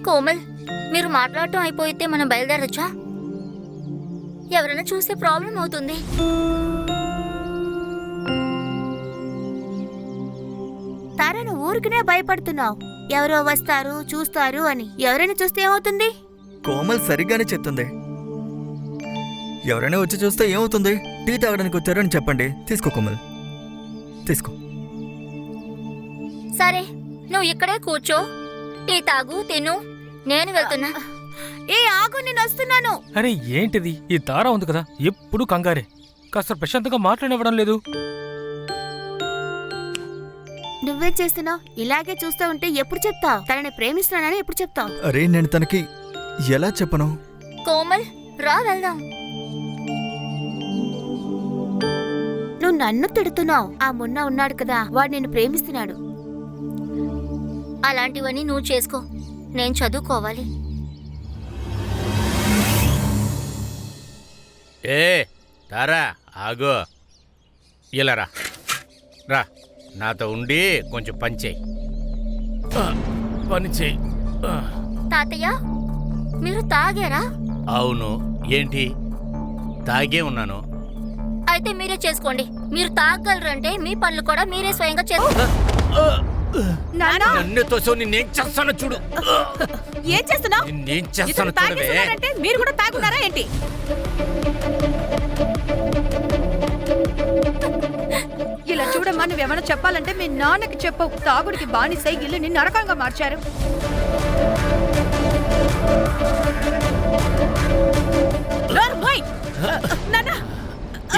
కోమల్, మీరు మాట్లాడటం అయిపోయితే మనం బయలుదేరొచ్చా? ఎవరైనా చూస్తే ప్రాబ్లం అవుతుంది. తారను ఊరికినే భయపడుతున్నావు. ఎవరో వస్తారు చూస్తారు అని. ఎవరైనా చూస్తే ఏమవుతుంది? కోమల్ సరిగ్గానే చెప్తుంది. ఎవరైనా వచ్చి చూస్తే ఏమవుతుంది? టీ తాగడానికి వచ్చారని చెప్పండి. తీసుకో కోమల్, తీసుకో. సరే, నువ్వు ఇక్కడే కూర్చో, టీ తాగు, తిను. నేను వెళ్తున్నా. ఏ ఆగు, నేను వస్తున్నాను. అరే ఏంటిది? ఈ తార ఉంది కదా, ఎప్పుడు కంగారే. కాస్త ప్రశాంతంగా మాట్లాడివ్వడం లేదు. నువ్వేం చేస్తున్నావు? ఇలాగే చూస్తూ ఉంటే ఎప్పుడు చెప్తావు? తనని ప్రేమిస్తున్నానని ఎప్పుడు చెప్తావు? అరే నేను తనకి ఎలా చెప్పను? కోమల్, రా వెళ్దాం. నువ్వు నన్ను తిడుతున్నావు. ఆ మొన్న ఉన్నాడు కదా, వాడు నిన్ను ప్రేమిస్తున్నాడు. అలాంటివన్నీ నువ్వు చేసుకో, నేను చదువుకోవాలి. ఏ తారా, ఆగో. ఇలా రా, రా, నాతో ఉండి కొంచెం పని చేయి. పని చేయి. తాతయ్య, మీరు తాగారా? అవును, ఏంటి? తాగే ఉన్నాను. అయితే మీరే చేసుకోండి. మీరు తాగలరంటే మీ పనులు కూడా మీరే స్వయంగా చేసుకో. నన్ను తోసో, నిన్నేం చేస్తానో చూడు. ఏం చేస్తున్నావు? నిన్నేం చేస్తానో చూడవే. మీరు కూడా తాగున్నారా ఏంటి? ఇలా చూడమ్మా, నువ్వేమైనా చెప్పాలంటే మీ నాన్నకి చెప్పవు. తాగుడికి బానిసై ఇల్లుని నరకంగా మార్చారు.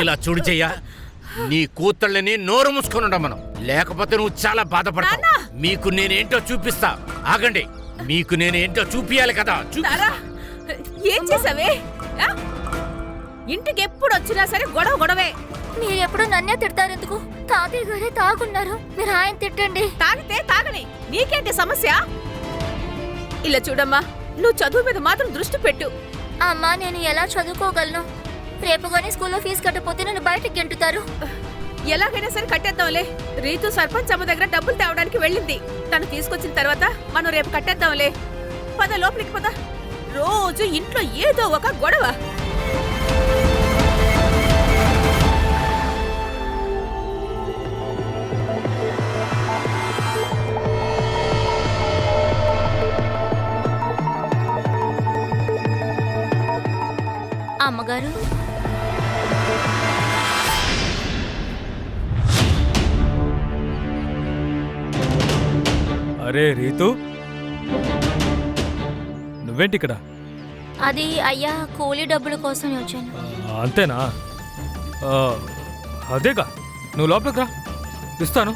ఇలా చూడు చెయ్య, నీ కూతుళ్ళని నోరు మూసుకొని ఉండమను, లేకపోతే నువ్వు చాలా బాధపడతావు. మీకు నేనేంటో చూపిస్తా. ఆగండి, మీకు నేనేంటో చూపియాలి కదా. ఏం చేసావే? ఇంటికి ఎప్పుడు వచ్చినా సరే గొడవ గొడవే. మీరెప్పుడు నన్నే తిడతారు ఎందుకు? తాతయ్య గారే తాగున్నారు, మీరు ఆయన తిట్టండి. తాగితే తాగని, నీకేంటి సమస్య? ఇలా చూడమ్మా, నువ్వు చదువు మీద మాత్రం దృష్టి పెట్టు. అమ్మా, నేను ఎలా చదువుకోగలను? రేపు కానీ స్కూల్లో ఫీజు కట్టకపోతే నన్ను బయటకు గెంటుతారు. ఎలాగైనా సరే కట్టేద్దాంలే. రీతు సర్పంచ్ అమ్మ దగ్గర డబ్బులు తేవడానికి వెళ్ళింది. తను తీసుకొచ్చిన తర్వాత మనం రేపు కట్టేద్దాంలే. పద, లోపలికి పద. రోజు ఇంట్లో ఏదో ఒక గొడవ. అమ్మగారు, అరే రీతు, నువ్వేంటి ఇక్కడ? అది అయ్యా, కూలీ డబ్బుల కోసం వచ్చాను. అంతేనా? అదేగా, నువ్వు లోపలికి రా, ఇస్తాను.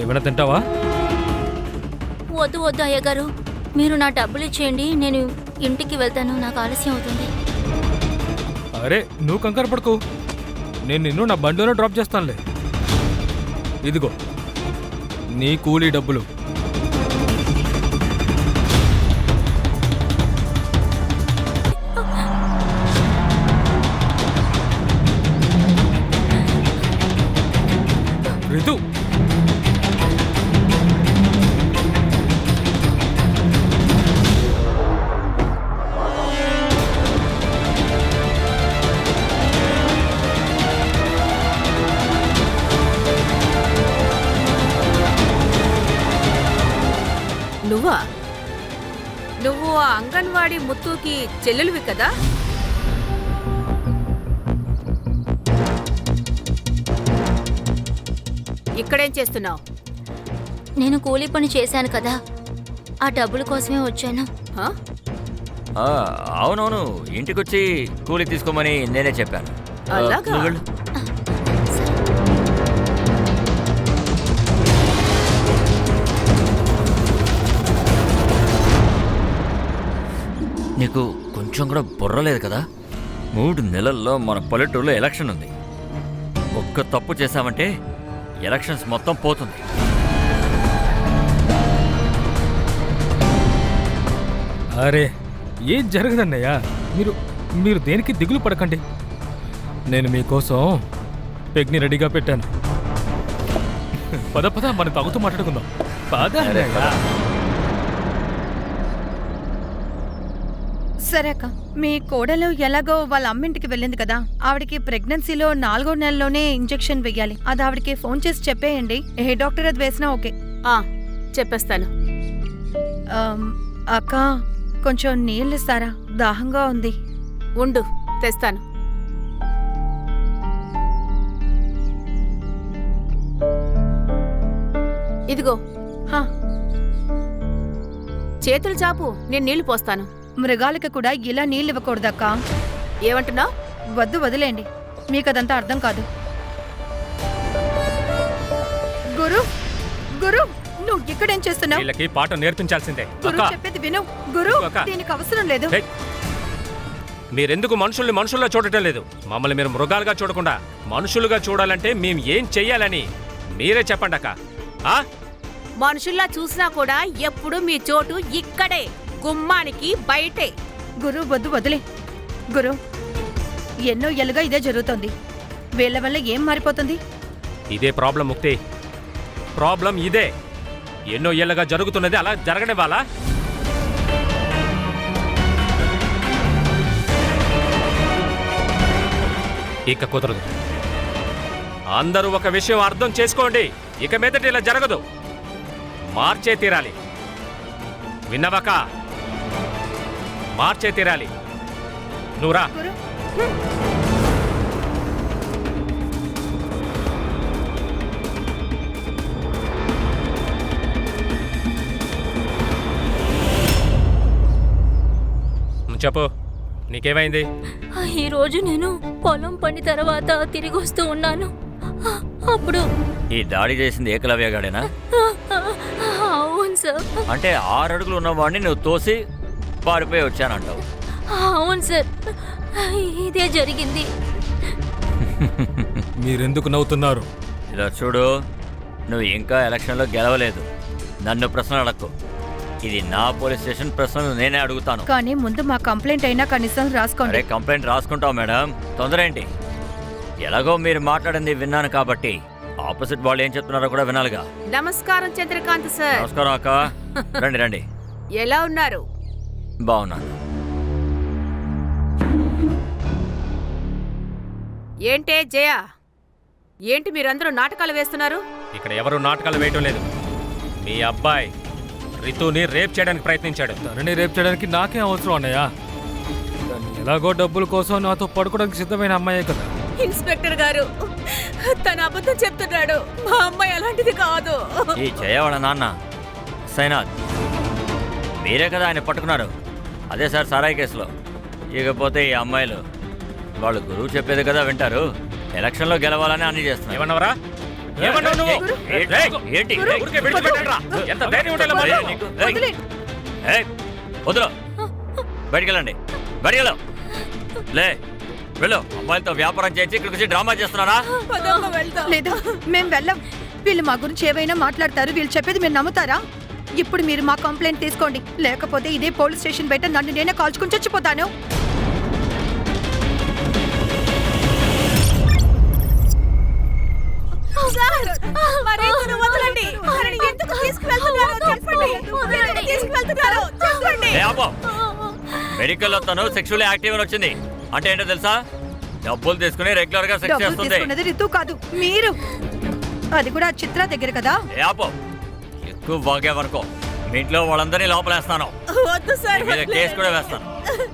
ఏమైనా తింటావా? వద్దు వద్దు అయ్యగారు, మీరు నా డబ్బులు ఇచ్చేయండి, నేను ఇంటికి వెళ్తాను, నాకు ఆలస్యం అవుతుంది. అరే నువ్వు కంగారు పడుకో, నేను నిన్ను నా బండిలోనే డ్రాప్ చేస్తానులే. ఇదిగో నీ కూలీ డబ్బులు. రితు, నువ్వా? నువ్వు ఆ అంగన్వాడీ ముత్తుకి చెల్లెలివి కదా? ఇక్కడేం చేస్తున్నావు? నేను కూలీ పని చేశాను కదా, ఆ డబ్బుల కోసమే వచ్చాను. అవునవును, ఇంటికొచ్చి కూలి తీసుకోమని నేనే చెప్పాను. అలాగా? నువ్వు వెళ్ళు. నీకు కొంచెం కూడా బుర్రలేదు కదా? 3 నెలల్లో మన పల్లెటూరులో ఎలక్షన్ ఉంది. ఒక్క తప్పు చేశామంటే ఎలక్షన్స్ మొత్తం పోతుంది. అరే ఏం జరగదన్నయ్య, మీరు మీరు దేనికి దిగులు పడకండి. నేను మీకోసం పెగ్ని రెడీగా పెట్టాను. పద పద, మనం తాగుతూ మాట్లాడుకుందాం. పద అన్నయ్య. సరే అక్క, మీ కోడలు ఎలాగో వాళ్ళ అమ్మింటికి వెళ్ళింది కదా, ఆవిడకి ప్రెగ్నెన్సీలో 4వ నెలలోనే ఇంజెక్షన్ వెయ్యాలి. అది ఆవిడకి ఫోన్ చేసి చెప్పేయండి. ఏ డాక్టర్ అది వేసినా ఓకే. ఆ, చెప్పేస్తాను. అక్క, కొంచెం నీళ్ళు ఇస్తారా? దాహంగా ఉంది. ఉండు, తెస్తాను. ఇదిగో, హా, చేతులు చాపు, నేను నీళ్లు పోస్తాను. మృగాలకి కూడా ఇలా నీళ్ళు ఇవ్వకూడదక్క. ఏమంటున్నావు? వద్దు, వదిలేండి. మీకదంతా అర్థం కాదు. గురు, గురు, నువ్వు ఇక్కడేం చేస్తున్నావు? వీళ్ళకి పాఠం నేర్పించాల్సిందే. గురు చెప్పేది విను. గురు, అక్క. దీనికి అవసరం లేదు. హే! మీరెందుకు మనుషుల్ని మనుషుల్లా చూడటం లేదు? మమ్మల్ని మీరు మృగాలుగా చూడకుండా మనుషులుగా చూడాలంటే మేము ఏం చెయ్యాలని మీరే చెప్పండి అక్క. ఆ? మనుషుల్లా చూసినా కూడా ఎప్పుడు మీ చోటు ఇక్కడే, గుమ్మానికి బయటే. గురు వద్దు, వదిలే. గురు, ఎన్నో ఏళ్ళుగా ఇదే జరుగుతోంది. వీళ్ళ వల్ల ఏం మారిపోతుంది? ఇదే ప్రాబ్లం ముక్తి. ప్రాబ్లం ఇదే. ఎన్నో ఏళ్ళగా జరుగుతున్నది అలా జరగని వాళ్ళ. ఇక కుదరదు. అందరూ ఒక విషయం అర్థం చేసుకోండి. ఇక మీదట ఇలా జరగదు. మార్చే తీరాలి. విన్నవక? మార్చే తీరాలి. నువ్వురా. గురు, చెప్పు, నీకేమైంది? ఈరోజు నేను పొలం పని తర్వాత తిరిగి వస్తూ ఉన్నాను. అప్పుడు ఈ దాడి చేసింది ఏకలవ్యగాడేనా? అవును సార్. అంటే 6 అడుగులు ఉన్నవాడిని నువ్వు తోసి పారిపోయి వచ్చానంటావు. అవును సార్, ఇదే జరిగింది. మీరెందుకు నవ్వుతున్నారు? ఇలా చూడు, నువ్వు ఇంకా ఎలక్షన్లో గెలవలేదు. నన్ను ప్రశ్నలు అడక్కు. ఇది నా పోలీస్ స్టేషన్, ప్రశ్నలు నేనే అడుగుతాను. కానీ ముందు మా కంప్లైంట్ అయినా కనీసం రాసుకోండి. అరే, కంప్లైంట్ రాసుకుంటావు మేడం, తొందర ఏంటి? ఎలాగో మీరు మాట్లాడింది విన్నాను కాబట్టి ఆపోజిట్ వాళ్ళు ఏం చెప్తున్నారో కూడా వినాలిగా. నమస్కారం చంద్రకాంత్ సార్. నమస్కారం అక్క. రండి రండి. ఎలా ఉన్నారు? బాగున్నాను. ఏంటే జయ, ఏంటి మీరందరూ నాటకాలు వేస్తున్నారు? ఇక్కడ ఎవరు నాటకాలు వేయటం లేదు. మీ అబ్బాయి రితుని రేప్ చేయడానికి ప్రయత్నించాడు. తనని రేప్ చేయడానికి నాకేం అవసరం అన్నయ్య? తను ఎలాగో డబ్బుల కోసం నాతో పడుకోవడానికి సిద్ధమైన అమ్మాయే కదా. ఇన్స్పెక్టర్ గారు, తన అబద్ధం చెప్తున్నాడు. మా అమ్మాయి అలాంటిది కాదు. ఈ జయవాడ నాన్న సైనాథ్, మీరే కదా ఆయన పట్టుకున్నారు. అదే సార్ సారాయి కేసులో. ఇకపోతే ఈ అమ్మాయిలు వాళ్ళు గురువు చెప్పేది కదా వింటారు. ఎలక్షన్లో గెలవాలని అన్ని చేస్తున్నారు. ఏమన్నావరా? ఏమన్నావు నువ్వు? ఏంటి? ఊరికే విడిచిపెట్టండిరా. ఎంత ధైర్యం ఉండాలి మరి నీకు? వదిలో, బయటికెళ్ళండి. బయటికెళ్ళు. లే, వెళ్ళు. అమ్మాయిలతో వ్యాపారం చేసి ఇక్కడికి వచ్చి డ్రామా చేస్తున్నారా? పదమ్మ, వెళ్దాం. లేదు, మేం వెళ్ళం. వీళ్ళు మా గురించి ఏవైనా మాట్లాడతారు. వీళ్ళు చెప్పేది మీరు నమ్ముతారా? ఇప్పుడు మీరు మా కంప్లైంట్ తీసుకోండి, లేకపోతే ఇదే పోలీస్ స్టేషన్ బయట నన్ను నేనే కాల్చుకుని చచ్చిపోతాను. సార్, మరి ఇతను వదలండి. తనని ఎందుకు తీసుకువెళ్తున్నారో చెప్పండి. ఎందుకు తీసుకువెళ్తున్నారో చెప్పండి. లే, ఆపు. మెడికల్లో తను సెక్షువల్ యాక్టివ్ అని వచ్చింది. అంటే ఏంటో తెలుసా? డబ్బులు తీసుకుని రెగ్యులర్ గా సెక్స్ డబ్బులు చేస్తుంది. తీసుకున్నది రితు కాదు, మీరు. అది కూడా చిత్ర దగ్గర కదా. ఏ ఆపు. ఎక్కువ వాగేవనుకో మీ ఇంట్లో వాళ్ళందరినీ లోపలేస్తాను. వద్దు సార్, నీ మీద కేసు కూడా వేస్తాను.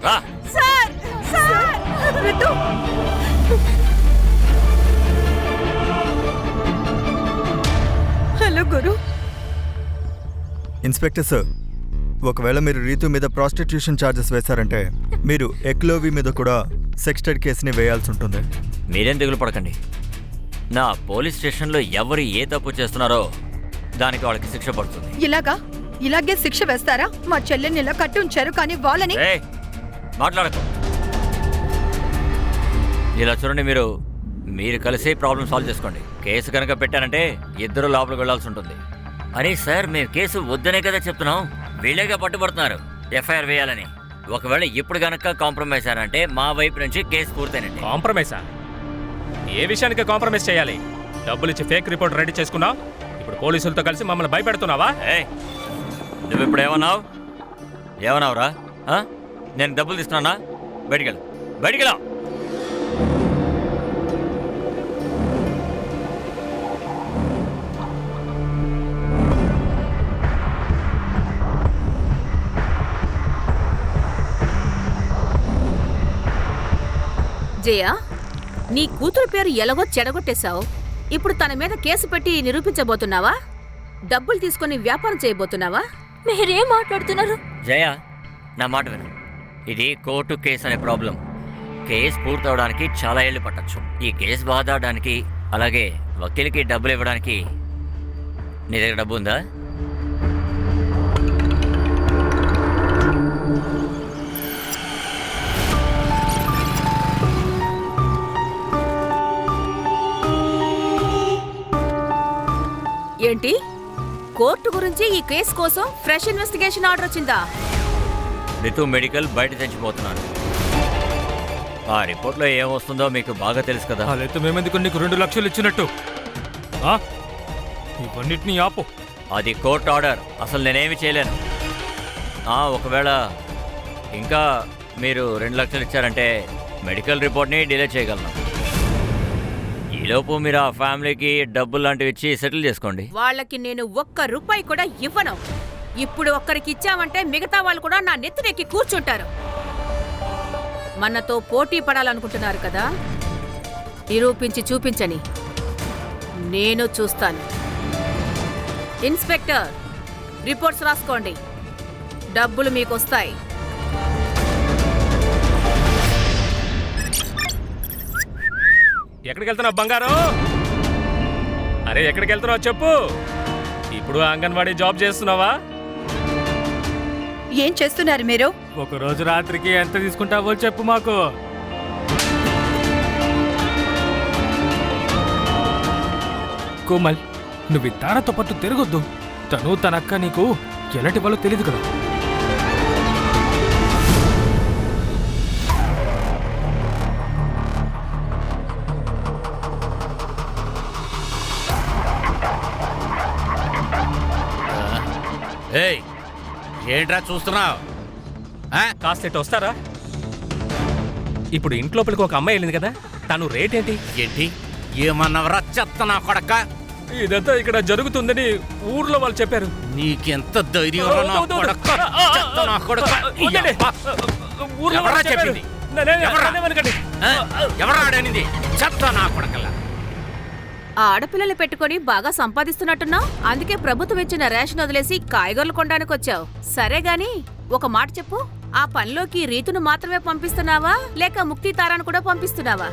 రా. Sir, sir. రితు, హలో గురు. ఇన్స్పెక్టర్ సార్, ఒకవేళ మీరు రీతు మీద ప్రాస్టిట్యూషన్ ఛార్జెస్ వేశారంటే మీరు ఎక్లోవి మీద కూడా సెక్స్టెడ్ కేసుని వేయాల్సి ఉంటుంది. మీరేం దిగులు పడకండి. నా పోలీస్ స్టేషన్లో ఎవరు ఏ తప్పు చేస్తున్నారో దానికి వాళ్ళకి శిక్ష పడుతుంది. ఇలాగే శిక్ష వేస్తారా? మా చెల్లెని ఇలా కట్టి ఉంచారు, కానీ వాళ్ళని. ఏయ్, మాట్లాడకు. ఇలా చూడండి, మీరు కలిసి ప్రాబ్లం సాల్వ్ చేసుకోండి. కేసు కనుక పెట్టారంటే ఇద్దరు లోపలికి వెళ్లాల్సి ఉంటుంది. అరే సార్, మేము కేసు వద్దనే కదా చెప్తున్నాం. వీళ్ళేగా పట్టుబడుతున్నారు. ఎఫ్ఐఆర్ వేయాలని. ఒకవేళ ఇప్పుడు గనక కాంప్రమైజ్ అనంటే మా వైపు నుంచి కేసు పూర్తయినట్టే. కాంప్రమైజా? ఏ విషయానికి కాంప్రమైజ్ చేయాలి? డబ్బులు ఇచ్చి ఫేక్ రిపోర్ట్ రెడీ చేసుకున్నావు, ఇప్పుడు పోలీసులతో కలిసి మమ్మల్ని భయపెడుతున్నావా? ఏయ్, నువ్వు ఇప్పుడు ఏమన్నావురా? నేను డబ్బులు తీసుకున్నానా? బయటికెళ్ళు. జయ, నీ కూతురు పేరు ఎలాగో చెడగొట్టేశావు. ఇప్పుడు తన మీద కేసు పెట్టి నిరూపించబోతున్నావా? డబ్బులు తీసుకొని వ్యాపారం చేయబోతున్నావా? మీరేం మాట్లాడుతున్నారు? జయ, నా మాట విను. ఇది కోర్టు కేసు అనే ప్రాబ్లం. కేసు పూర్తవడానికి చాలా ఏళ్ళు పట్టచ్చు. ఈ కేసు బాధాడడానికి, అలాగే వకీల్కి డబ్బులు ఇవ్వడానికి నీ దగ్గర డబ్బు ఉందా? ఏంటి? కోర్టు గురించి ఈ కేసు కోసం ఫ్రెష్ ఇన్వెస్టిగేషన్ ఆర్డర్ వచ్చిందా? రితు మెడికల్ బయట తెచ్చిపోతున్నాను. ఆ రిపోర్ట్లో ఏమొస్తుందో మీకు బాగా తెలుసు కదా. అయితే మేమెందుకు నీకు 2 లక్షలు ఇచ్చినట్టు? ఇవన్నిటినీ ఆపు. అది కోర్టు ఆర్డర్. అసలు నేనేమి చేయలేను. ఒకవేళ ఇంకా మీరు 2 లక్షలు ఇచ్చారంటే మెడికల్ రిపోర్ట్ని డిలే చేయగలను. ఈలోపు మీరు ఆ ఫ్యామిలీకి డబ్బులు లాంటివి ఇచ్చి సెటిల్ చేసుకోండి. వాళ్ళకి నేను ₹1 కూడా ఇవ్వను. ఇప్పుడు ఒక్కరికి ఇచ్చామంటే మిగతా వాళ్ళు కూడా నా నెత్తినెక్కి కూర్చుంటారు. మనతో పోటీ పడాలనుకుంటున్నారు కదా, నిరూపించి చూపించని. నేను చూస్తాను. ఇన్స్పెక్టర్, రిపోర్ట్స్ రాసుకోండి. డబ్బులు మీకొస్తాయి. ఎక్కడికి వెళ్తున్నావు బంగారం? అరే, ఎక్కడికి వెళ్తున్నావు చెప్పు. ఇప్పుడు అంగన్వాడీ జాబ్ చేస్తున్నావా? ఏం చేస్తున్నారు మీరు? ఒక రోజు రాత్రికి ఎంత తీసుకుంటావో చెప్పు మాకు. కోమల్, నువ్వు ఈ తారతో పాటు తిరగొద్దు. తను తనక్క నీకు ఎలాంటి వాళ్ళో తెలియదు కదా. ఏయ్, ఏంట్రా చూస్తున్నావు? కాస్త ఇటు వస్తారా? ఇప్పుడు ఇంట్లోపలికి ఒక అమ్మాయి వెళ్ళింది కదా, తను రేట్ ఏంటి? ఏంటి ఏమన్నవరా చెత్త నా కొడక? ఇదంతా ఇక్కడ జరుగుతుందని ఊర్లో వాళ్ళు చెప్పారు. నీకెంత ధైర్యం నా కొడక? చెత్త నా కొడక! ఎవరా చెప్పింది? ఎవరా ఆడనింది? చెత్త నా కొడకల్లా! ఆ ఆడపిల్లలు పెట్టుకొని బాగా సంపాదిస్తున్నట్టున్నావు. అందుకే ప్రభుత్వం ఇచ్చిన రేషన్ వదిలేసి కాయగూరలు కొనడానికి వచ్చావు. సరే గాని ఒక మాట చెప్పు, ఆ పనిలోకి రీతును మాత్రమే పంపిస్తున్నావా లేక ముక్తి తారాను కూడా పంపిస్తున్నావా?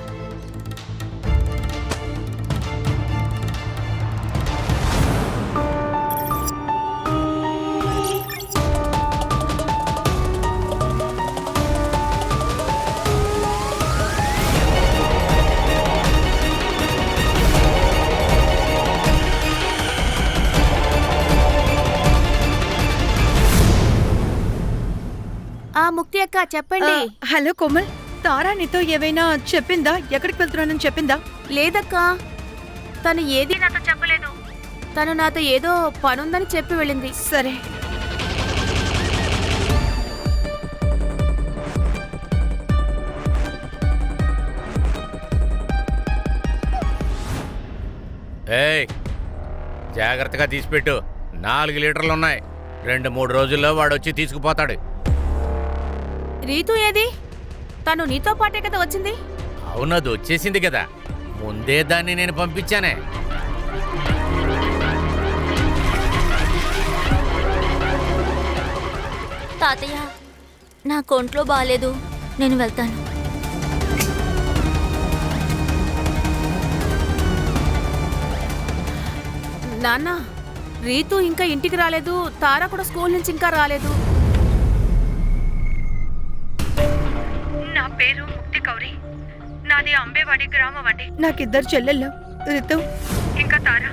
ముక్తి అక్క చెప్పండి. హలో కోమల్, తారా నీతో ఏవైనా చెప్పిందా? ఎక్కడికి వెళ్తున్నానని చెప్పిందా? లేదక్క, తను ఏదీ నాతో చెప్పలేదు. తను నాతో ఏదో పనుందని చెప్పి వెళ్ళింది. సరే. ఏయ్, జాగ్రత్తగా తీసిపెట్టు. 4 లీటర్లు ఉన్నాయి. 2-3 రోజుల్లో వాడు వచ్చి తీసుకుపోతాడు. రీతు ఏది? తను నీతో పాటే కదా వచ్చింది. అవునది వచ్చేసింది కదా, ముందే దాన్ని నేను పంపించానే. తాతయ్య, నా కొంట్లో బాలేదు, నేను వెళ్తాను. నాన్న, రీతు ఇంకా ఇంటికి రాలేదు. తారా కూడా స్కూల్ నుంచి ఇంకా రాలేదు. నా పేరు ముక్తి కౌరి. నాది అంబేవాడి గ్రామం అండి. నాకిద్దరు చెల్లెళ్ళు, రితు ఇంకా తారా.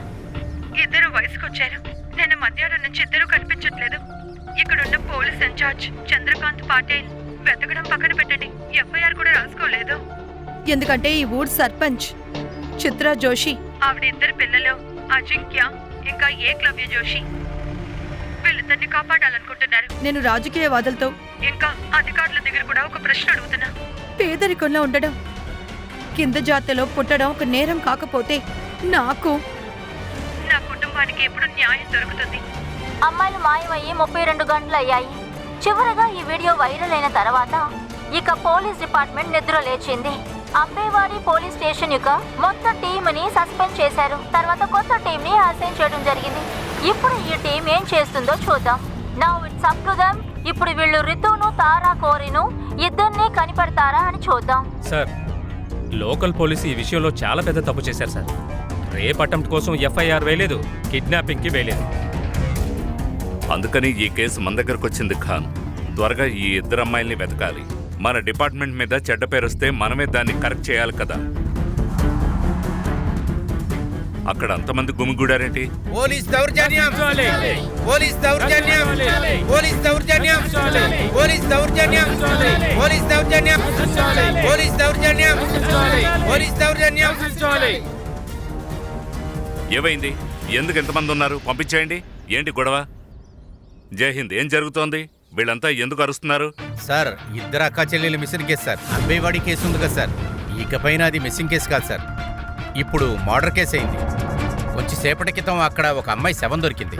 ఇద్దరు వయసుకొచ్చారు. నేను మధ్యాహ్నం నుంచి ఇద్దరు కనిపించట్లేదు. ఇక్కడున్న police police incharge Chandrakant Patil వెతకడం పక్కన పెట్టండి, ఎఫ్ఐఆర్ కూడా రాసుకోలేదు. ఎందుకంటే ఈ ఊరు సర్పంచ్ చిత్రా జోషి, ఆవిడ ఇద్దరు పిల్లలు అజింక్య ఇంకా ఏక్లవ్య జోషి, వీళ్ళిద్దరిని కాపాడాలనుకుంటున్నారు. నేను రాజకీయవాదులతో ఇంకా అధికారుల దగ్గర కూడా ఒక ప్రశ్న అడుగుతున్నా. పేదరికంలో ఉండడం, కింద జాతిలో పుట్టడం ఒక నేరం కాకపోతే నాకు, నా కుటుంబానికి ఎప్పుడు న్యాయం దొరుకుతుంది? అమ్మాయిలు మాయమయ్యి 32 గంటలు అయ్యాయి. చివరగా ఈ వీడియో వైరల్ అయిన తర్వాత ఇక పోలీస్ డిపార్ట్మెంట్ నిద్ర లేచింది. అంబేవాడి పోలీస్ స్టేషన్ యొక్క మొత్తం టీంని సస్పెండ్ చేశారు. తర్వాత కొత్త టీంని అసైన్ చేయడం జరిగింది. ఇప్పుడు ఈ టీం ఏం చేస్తుందో చూద్దాం. Now it's up to them. ఇప్పుడు వీళ్ళు రితును, తారా, కోరిను ఇద్దరిని కనిపెడతారా అని చూద్దాం. సార్, లోకల్ పోలీసు ఈ విషయంలో చాలా పెద్ద తప్పు చేశారు సార్. రేప్ అటెంప్ట్ కోసం ఎఫ్ఐఆర్ వేయలేదు, కిడ్నాపింగ్కి వేయలేదు. అందుకని ఈ కేసు మన దగ్గరకు వచ్చింది ఖాన్. త్వరగా ఈ ఇద్దరు అమ్మాయిల్ని వెతకాలి. మన డిపార్ట్మెంట్ మీద చెడ్డ పేరు వస్తే మనమే దాన్ని కరెక్ట్ చేయాలి కదా. అక్కడ అంతమంది గుమిగూడారేంటి? పోలీస్ దౌర్జన్యం! పోలీస్ దౌర్జన్యం! పోలీస్ దౌర్జన్యం! పోలీస్ దౌర్జన్యం! పోలీస్ దౌర్జన్యం! పోలీస్ దౌర్జన్యం! పోలీస్ దౌర్జన్యం! ఏమైంది? ఎందుకు ఎంతమంది ఉన్నారు? పంపించేయండి. ఏంటి గొడవ? జై హింద్. ఏం జరుగుతోంది? వీళ్ళంతా ఎందుకు అరుస్తున్నారు? సార్, ఇద్దరు అక్కా చెల్లెలు మిస్సింగ్ కేసు సార్. అంబేవాడి కేసు ఉంది కదా సార్, ఇకపైన అది మిస్సింగ్ కేసు కాదు సార్, ఇప్పుడు మర్డర్ కేసు అయింది. కొంచెం సేపటి క్రితం అక్కడ ఒక అమ్మాయి శవం దొరికింది.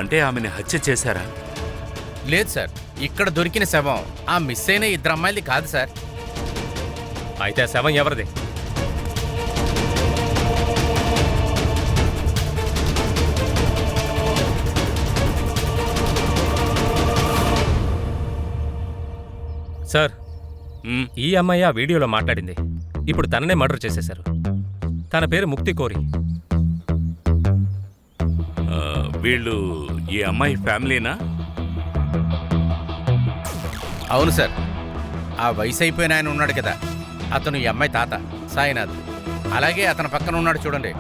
అంటే ఆమెని హత్య చేశారా? లేదు సార్, ఇక్కడ దొరికిన శవం ఆ మిస్ అయిన ఇద్దరు అమ్మాయిలది కాదు సార్. అయితే ఆ శవం ఎవరిది? సార్, ఈ అమ్మాయి ఆ వీడియోలో మాట్లాడింది. ఇప్పుడు తననే మర్డర్ చేసేశారు. తన పేరు ముక్తి కోరి. వీళ్ళు ఈ అమ్మాయి ఫ్యామిలీనా? అవును సార్, ఆ వయసు అయిపోయిన ఆయన ఉన్నాడు కదా, అతను ఈ అమ్మాయి తాత సాయినాథ్. అలాగే అతని పక్కన ఉన్నాడు చూడండి,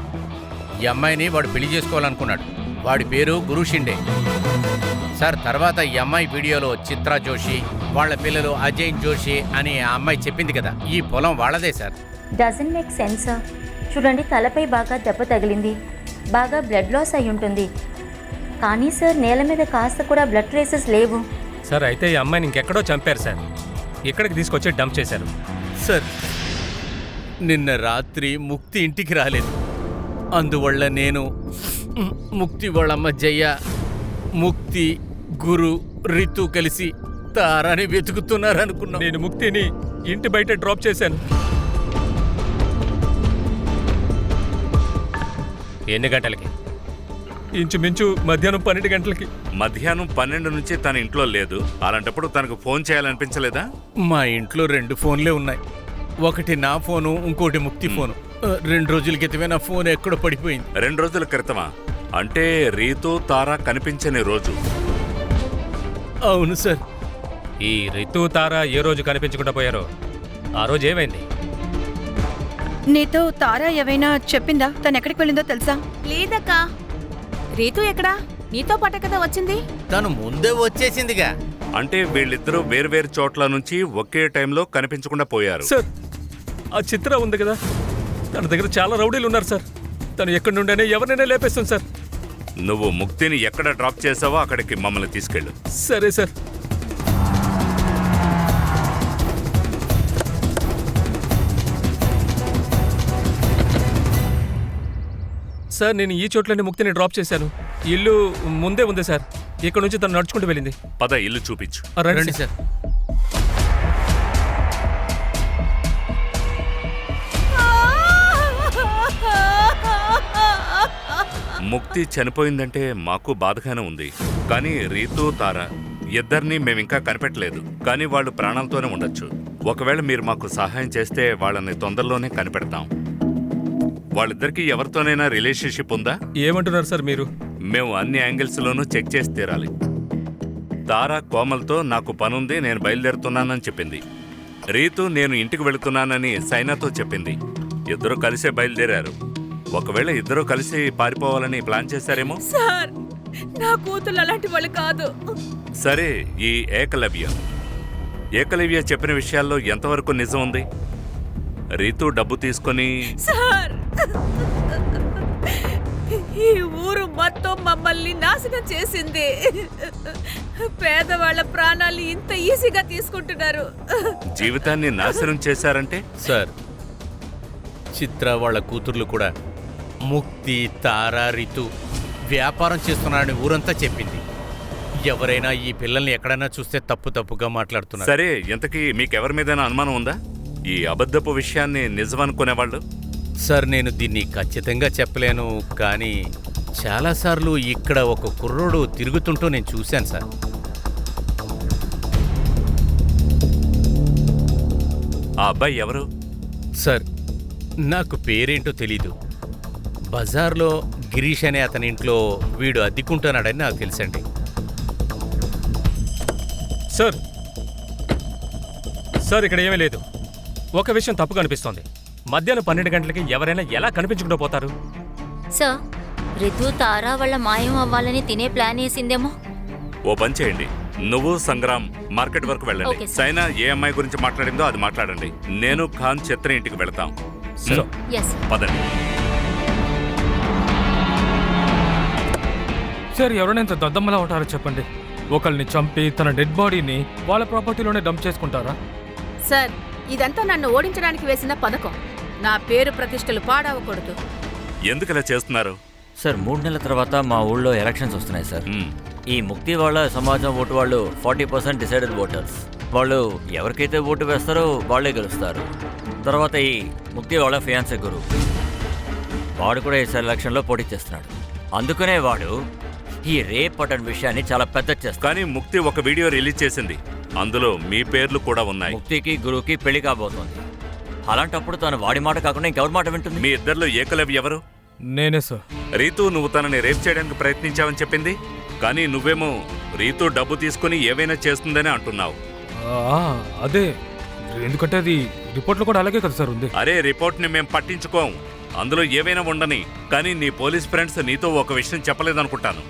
ఈ అమ్మాయిని వాడు పెళ్లి చేసుకోవాలనుకున్నాడు. వాడి పేరు గురు షిండే సార్. తర్వాత ఈ అమ్మాయి వీడియోలో చిత్రా జోషి, వాళ్ళ పిల్లలు అజయ్ జోషి అని ఆ అమ్మాయి చెప్పింది కదా, ఈ పొలం వాళ్ళదే సార్. Doesn't make sense. చూడండి, తలపై బాగా దెబ్బ తగిలింది, బాగా బ్లడ్ లాస్ అయి ఉంటుంది. కానీ సార్, నేల మీద కాస్త కూడా బ్లడ్ ట్రేసెస్ లేవు. సార్, అయితే ఈ అమ్మాయిని ఇంకెక్కడో చంపారు సార్. ఇక్కడికి తీసుకొచ్చి డంప్ చేశారు. సార్, నిన్న రాత్రి ముక్తి ఇంటికి రాలేదు. అందువల్ల నేను ముక్తి వాళ్ళమ్మ జయ, ముక్తి, గురు, రితు కలిసి తారాని వెతుకుతున్నారనుకున్నా. నేను ముక్తిని ఇంటి బయట డ్రాప్ చేశాను. ఎన్ని గంటలకి? ఇంచుమించు మధ్యాహ్నం 12 గంటలకి. మధ్యాహ్నం 12 నుంచి తన ఇంట్లో లేదు. అలాంటప్పుడు తనకు ఫోన్ చేయాలనిపించలేదా? మా ఇంట్లో 2 ఫోన్లే ఉన్నాయి. ఒకటి నా ఫోను, ఇంకోటి ముక్తి ఫోను. 2 రోజుల క్రితమే నా ఫోన్ ఎక్కడో పడిపోయింది. 2 రోజుల క్రితమా? అంటే రీతు, తారా కనిపించని రోజు. అవును సార్. ఈ రితు, తారా ఏ రోజు కనిపించకుండా పోయారో ఆ రోజు ఏమైంది? నీతో తారా ఏవైనా చెప్పిందా? తను ఎక్కడికి వెళ్ళిందో తెలుసా? లేదక్కా. రీతు ఎక్కడా? నీతో పాటే కదా వచ్చింది. తను ముందే వచ్చేసిందిగా. అంటే వీళ్ళిద్దరూ వేర్వేరు చోట్ల నుంచి ఒకే టైంలో కనిపించకుండా పోయారు. సార్, ఆ చిత్ర ఉంది కదా, తన దగ్గర చాలా రౌడీలు ఉన్నారు సార్. తను ఎక్కడి నుండైనా ఎవరినైనా లేపేస్తుంది సార్. నువ్వు ముక్తిని ఎక్కడ డ్రాప్ చేసావో అక్కడికి మమ్మల్ని తీసుకెళ్ళు. సరే సార్. సార్, నేను ఈ చోట్లనే ముక్తిని డ్రాప్ చేశాను. ఇల్లు ముందే ఉంది సార్. ఇక్కడ నుంచి తను నడుచుకుంటూ వెళ్ళింది. పద, ఇల్లు చూపించు. రండి సార్. ముక్తి చనిపోయిందంటే మాకు బాధగానే ఉంది. కానీ రీతు, తారా ఇద్దరినీ మేమింకా కనిపెట్టలేదు. కానీ వాళ్ళు ప్రాణాలతోనే ఉండొచ్చు. ఒకవేళ మీరు మాకు సహాయం చేస్తే వాళ్ళని తొందరలోనే కనిపెడతాం. వాళ్ళిద్దరికీ ఎవరితోనైనా రిలేషన్షిప్ ఉందా? ఏమంటున్నారు సార్ మీరు? మేము అన్ని యాంగిల్స్లోనూ చెక్ చేసి తీరాలి. తారా కోమల్తో నాకు పనుంది, నేను బయలుదేరుతున్నానని చెప్పింది. రీతు నేను ఇంటికి వెళుతున్నానని సైనాతో చెప్పింది. ఇద్దరూ కలిసే బయలుదేరారు. ఒకవేళ ఇద్దరూ కలిసి పారిపోవాలని ప్లాన్ చేశారేమో. సార్, నా కూతురు అలాంటి వాళ్ళు కాదు. సరే, ఈ ఏకలవ్య చెప్పిన విషయాల్లో ఎంతవరకు నిజం ఉంది? రీతు డబ్బు తీసుకొని సార్, ఈ ఊరు మొత్తం మమ్మల్ని నాశనం చేసింది. పేదవాళ్ళ ప్రాణాలు ఇంత ఈజీగా తీసుకుంటున్నారు. జీవితాన్ని నాశనం చేశారంటే? సార్, చిత్ర వాళ్ళ కూతుర్లు కూడా ముక్తి, తార, రితు వ్యాపారం చేస్తున్నారని ఊరంతా చెప్పింది. ఎవరైనా ఈ పిల్లల్ని ఎక్కడైనా చూస్తే తప్పుగా మాట్లాడుతున్నారు. సరే, ఇంతకీ మీకెవరి మీదైనా అనుమానం ఉందా? ఈ అబద్ధపు విషయాన్ని నిజమనుకునేవాళ్ళు? సార్, నేను దీన్ని ఖచ్చితంగా చెప్పలేను, కానీ చాలాసార్లు ఇక్కడ ఒక కుర్రోడు తిరుగుతుంటూ నేను చూశాను సార్. ఆ అబ్బాయి ఎవరు? సార్, నాకు పేరేంటో తెలీదు. బజార్లో గిరీష్ అనే అతని ఇంట్లో వీడు అద్దెకుంటున్నాడని నాకు తెలుసండి. సార్ సార్, ఇక్కడ ఏమీ లేదు. ఒక విషయం తప్పుగా అనిపిస్తోంది. మధ్యాహ్నం 12 గంటలకి ఎవరైనా ఎలా కనిపించకుండా పోతారు? సార్, రితు తారా వాళ్ళ మాయం అవ్వాలని తినే ప్లాన్ వేసిందేమో. ఓ పని చేయండి, నువ్వు సంగ్రామ్ మార్కెట్ వరకు వెళ్ళండి. Okay sir. సైనా ఏ అమ్మాయి గురించి మాట్లాడిందో అది మాట్లాడండి. నేను ఖాన్ చిత్ర ఇంటికి వెళతాం. సార్. ఎస్. పదండి. సార్, ఎవరైనా ఇంత దద్దమ్మలా ఉంటారో చెప్పండి. ఒకళ్ళని చంపి తన డెడ్ బాడీని వాళ్ళ ప్రాపర్టీలోనే డంప్ చేసుకుంటారా? సార్, ఇదంతా నన్ను ఓడించడానికి వేసిన పథకం. నా పేరు ప్రతిష్టలు పాడవకూడదు. ఎందుకు ఇలా చేస్తున్నారు? సార్, 3 నెలల తర్వాత మా ఊళ్ళో ఎలక్షన్స్ వస్తున్నాయి సార్. మ్మ్. ఈ ముక్తి వాళ్ళ సమాజం ఓటు వాళ్ళు 40% డిసైడెడ్ ఓటర్స్. వాళ్ళు ఎవరికైతే ఓటు వేస్తారో వాళ్ళే గెలుస్తారు. తర్వాత ఈ ముక్తి వాళ్ళ ఫియాన్సీ గురు, వాడు కూడా ఈ ఎలక్షన్లో పోటీ చేస్తున్నాడు. అందుకనే వాడు ఈ రేప్ అటెండ్ విషయాన్ని చాలా పెద్ద చేస్తాడు. కానీ ముక్తి ఒక వీడియో రిలీజ్ చేసింది, అందులో మీ పేర్లు కూడా ఉన్నాయి. ముక్తికి గురువుకి పెళ్లి కాబోతోంది. అలాంటప్పుడు తను వాడి మాట కాకుండా ఇంకెవరి మాట వింటుంది? మీ ఇద్దరిలో ఏకలవ్య ఎవరు? నేనే సార్. రీతు నువ్వు తనని రేప్ చేయడానికి ప్రయత్నించావని చెప్పింది, కానీ నువ్వేమో రీతు డబ్బు తీసుకుని ఏవైనా చేస్తుందని అంటున్నావు. అదే, ఎందుకంటే అది రిపోర్ట్లో కూడా అలాగే కదా సార్ ఉంది. అరే, రిపోర్ట్ని మేం పట్టించుకోం, అందులో ఏవైనా ఉండని. కానీ నీ పోలీస్ ఫ్రెండ్స్ నీతో ఒక విషయం చెప్పలేదనుకుంటాను.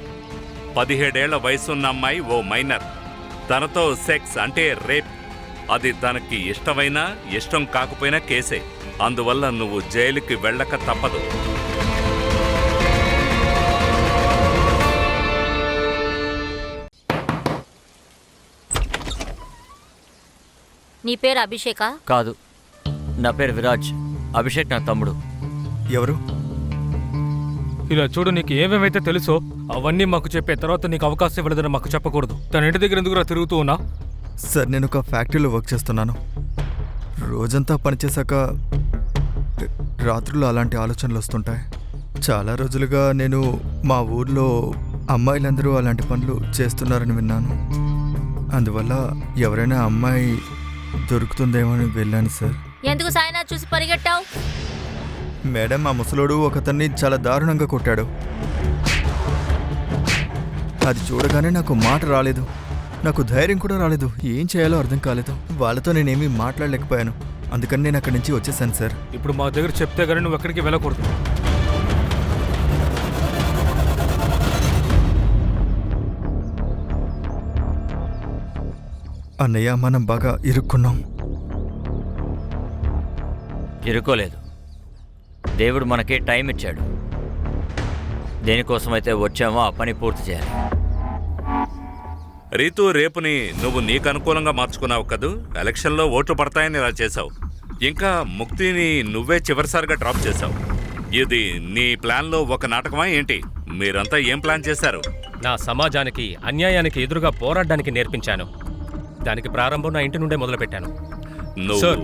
17 ఏళ్ల వయసున్న అమ్మాయి ఓ మైనర్. తనతో సెక్స్ అంటే రేప్, అది తనకి ఇష్టమైనా ఇష్టం కాకపోయినా కేసే. అందువల్ల నువ్వు జైలుకి వెళ్ళక తప్పదు. నీ పేరు అభిషేకా? కాదు, నా పేరు విరాజ్. అభిషేక్ నా తమ్ముడు. ఎవరు? ఇలా చూడు, నీకు ఏమేమైతే తెలుసో అవన్నీ మాకు చెప్పే తర్వాత నీకు అవకాశం ఇవ్వలేదని మాకు చెప్పకూడదు. తన ఇంటి దగ్గర ఎందుకు తిరుగుతూ ఉన్నా? సార్, నేను ఒక ఫ్యాక్టరీలో వర్క్ చేస్తున్నాను. రోజంతా పనిచేశాక రాత్రులు అలాంటి ఆలోచనలు వస్తుంటాయి. చాలా రోజులుగా నేను మా ఊర్లో అమ్మాయిలందరూ అలాంటి పనులు చేస్తున్నారని విన్నాను. అందువల్ల ఎవరైనా అమ్మాయి దొరుకుతుందేమో అని వెళ్ళాను సార్. ఎందుకు సాయినాథ్ చూసి పరిగెట్టావు? మేడం, ఆ ముసలోడు ఒకతన్ని చాలా దారుణంగా కొట్టాడు. అది చూడగానే నాకు మాట రాలేదు, నాకు ధైర్యం కూడా రాలేదు. ఏం చేయాలో అర్థం కాలేదు. వాళ్ళతో నేనేమీ మాట్లాడలేకపోయాను. అందుకని నేను అక్కడి నుంచి వచ్చేసాను సార్. ఇప్పుడు మా దగ్గర చెప్తే కానీ నువ్వు ఎక్కడికి వెళ్ళకూడదు. అన్నయ్య, మనం బాగా ఇరుక్కున్నాం. ఇరుకోలేదు. దేవుడు మనకి టైం ఇచ్చాడు. దేనికోసమైతే వచ్చామో ఆ పని పూర్తి చేయాలి. రీతు రేపుని నువ్వు నీకు అనుకూలంగా మార్చుకున్నావు కదూ. ఎలక్షన్లో ఓట్లు పడతాయని ఇలా చేశావు. ఇంకా ముక్తిని నువ్వే చివరిసారిగా డ్రాప్ చేశావు. ఇది నీ ప్లాన్లో ఒక నాటకమా ఏంటి? మీరంతా ఏం ప్లాన్ చేశారు? నా సమాజానికి అన్యాయానికి ఎదురుగా పోరాడడానికి నేర్పించాను. దానికి ప్రారంభం నా ఇంటి నుండే మొదలుపెట్టాను. సార్,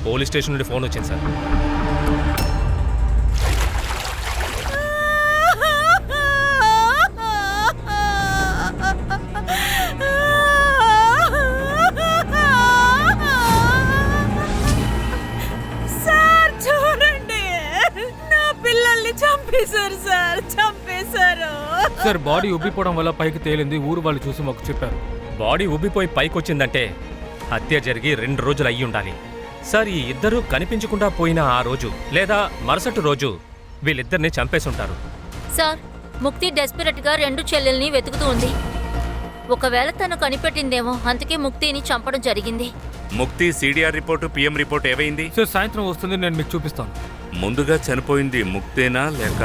పోలీస్ స్టేషన్ నుండి ఫోన్ వచ్చింది సార్. సార్, చూడండి, నా పిల్లల్ని చంపేశారు సార్, చంపేశారు. సార్, బాడీ ఉబ్బిపోవడం వల్ల పైకి తేలింది. ఊరు వాళ్ళు చూసి మాకు చెప్పారు. బాడీ ఉబ్బిపోయి పైకొచ్చిందంటే హత్య జరిగి 2 రోజులు అయ్యి ఉండాలి. సార్, ఈ ఇద్దరూ కనిపించకుండా పోయిన ఆ రోజు లేదా మరుసటి రోజు వీళ్ళిద్దరిని చంపేసుంటారు. సార్, ముక్తి డెస్పరేట్ గా 2 చెల్లెల్ని వెతుకుతూ ఉంది. ఒకవేళ తను కనిపెట్టిందేమో, అందుకే ముక్తిని చంపడం జరిగింది. Mukti CDR report PM report ఏవైంది? సార్ సాయంత్రం వస్తుంది, నేను మీకు చూపిస్తాను. ముందుగా చనిపోయింది ముక్తేనా లేక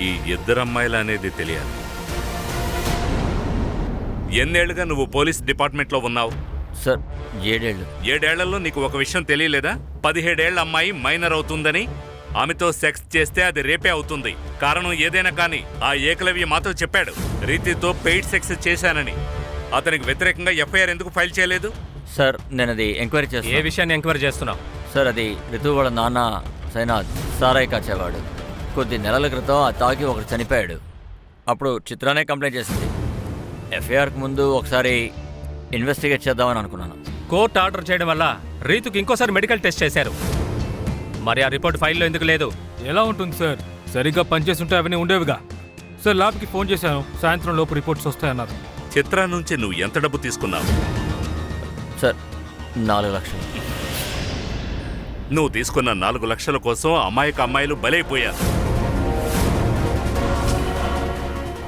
ఈ ఇద్దరు అమ్మాయిల అనేది తెలియాలి. ఎన్నేళ్లుగా నువ్వు పోలీస్ డిపార్ట్మెంట్లో ఉన్నావు? సార్ 7 ఏళ్ళు. 7 ఏళ్లలో నీకు ఒక విషయం తెలియలేదా? 17 ఏళ్ల అమ్మాయి మైనర్ అవుతుందని. ఆమెతో సెక్స్ చేస్తే అది రేపే అవుతుంది. కారణం ఏదైనా కానీ ఆ ఏకలవ్య మాతో చెప్పాడు, రీతితో పెయిడ్ సెక్స్ చేశానని. అతనికి వ్యతిరేకంగా ఎఫ్ఐఆర్ ఎందుకు ఫైల్ చేయలేదు? సార్ నేను అది ఎంక్వైరీ ఏ చేస్తాను. విషయాన్ని ఎంక్వైరీ చేస్తున్నావు? సార్ అది రితు వాళ్ళ నాన్న సైనాథ్ సారాయి కాచేవాడు. కొద్ది నెలల క్రితం ఆ తాగి ఒకడు చనిపోయాడు. అప్పుడు చిత్రానే కంప్లైంట్ చేసింది. ఎఫ్ఐఆర్కి ముందు ఒకసారి ఇన్వెస్టిగేట్ చేద్దామని అనుకున్నాను. కోర్టు ఆర్డర్ చేయడం వల్ల రీతుకి ఇంకోసారి మెడికల్ టెస్ట్ చేశారు. మరి ఆ రిపోర్ట్ ఫైల్లో ఎందుకు లేదు? ఎలా ఉంటుంది సార్? సరిగ్గా పనిచేస్తుంటే అవన్నీ ఉండేవిగా. సార్ ల్యాబ్కి ఫోన్ చేశాను, సాయంత్రం లోపు రిపోర్ట్స్ వస్తాయన్నారు. చిత్ర నుంచి నువ్వు ఎంత డబ్బు తీసుకున్నావు? సార్ 4 లక్షలు. నువ్వు తీసుకున్న 4 లక్షల కోసం అమాయక అమ్మాయిలు బలైపోయారు.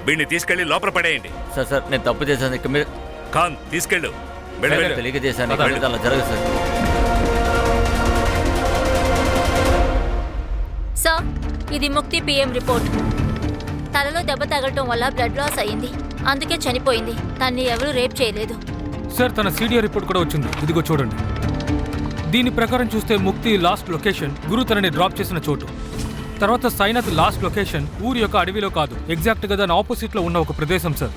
వీడిని తీసుకెళ్లి లోపల పడేయండి. సార్ సార్ నేను తప్పు చేశాను. ఇక మీరు ఖాన్ తీసుకెళ్ళు. వెళ్ళు, వెళ్ళు. తెలియక చేశాను. ఇక మీద అలా జరగదు సార్. సార్, ఇది ముక్తి పిఎం రిపోర్ట్. తలలో దెబ్బ తగలటం వల్ల బ్లడ్ లాస్ అయింది, అందుకే చనిపోయింది. తన్ని ఎవరూ రేప్ చేయలేదు. సార్ తన సీడిఆర్ రిపోర్ట్ కూడా వచ్చింది, ఇదిగో చూడండి. దీని ప్రకారం చూస్తే ముక్తి లాస్ట్ లొకేషన్ గురు తనని డ్రాప్ చేసిన చోటు. తర్వాత సైనాథ్ లాస్ట్ లొకేషన్ ఊరి యొక్క అడవిలో కాదు, ఎగ్జాక్ట్గా దాని ఆపోజిట్లో ఉన్న ఒక ప్రదేశం సార్.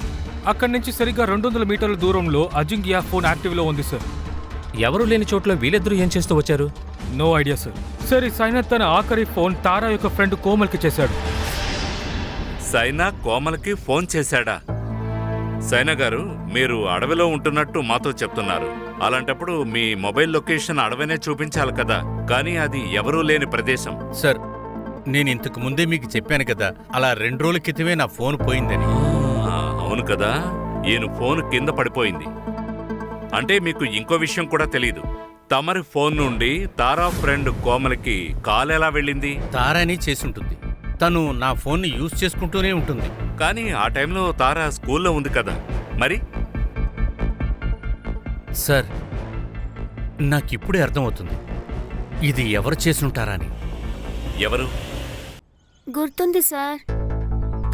అక్కడి నుంచి సరిగ్గా 200 మీటర్ల దూరంలో అజింక్యా ఫోన్ యాక్టివ్లో ఉంది సార్. ఎవరు లేని చోట్ల వీళ్ళిద్దరూ ఏం చేస్తూ వచ్చారు? No idea sir. సార్ ఈ సైనాథ్ తన ఆఖరి ఫోన్ తారా యొక్క ఫ్రెండ్ కోమల్కి చేశాడు. సైనా కోమల్కి ఫోన్ చేశాడా? సైనా గారు, మీరు అడవిలో ఉంటున్నట్టు మాతో చెప్తున్నారు. అలాంటప్పుడు మీ మొబైల్ లొకేషన్ అడవినే చూపించాలి కదా, కానీ అది ఎవరూ లేని ప్రదేశం. సార్, నేను ఇంతకు ముందే మీకు చెప్పాను కదా, అలా 2 రోజుల క్రితమే నా ఫోన్ పోయిందని. అవును కదా, ఈయన ఫోన్ కింద పడిపోయింది. అంటే మీకు ఇంకో విషయం కూడా తెలీదు. తమరి ఫోన్ నుండి తారా ఫ్రెండ్ కోమలికి కాల్ ఎలా వెళ్ళింది? తారాని చేసుంటుంది. తను నా ఫోన్ని యూజ్ చేసుకుంటూనే ఉంటుంది. కానీ ఆ టైంలో తారా స్కూల్లో ఉంది కదా, మరి? సార్, నాకిప్పుడే అర్థమవుతుంది ఇది ఎవరు చేసుంటారా అని. ఎవరు? గుర్తుంది సార్.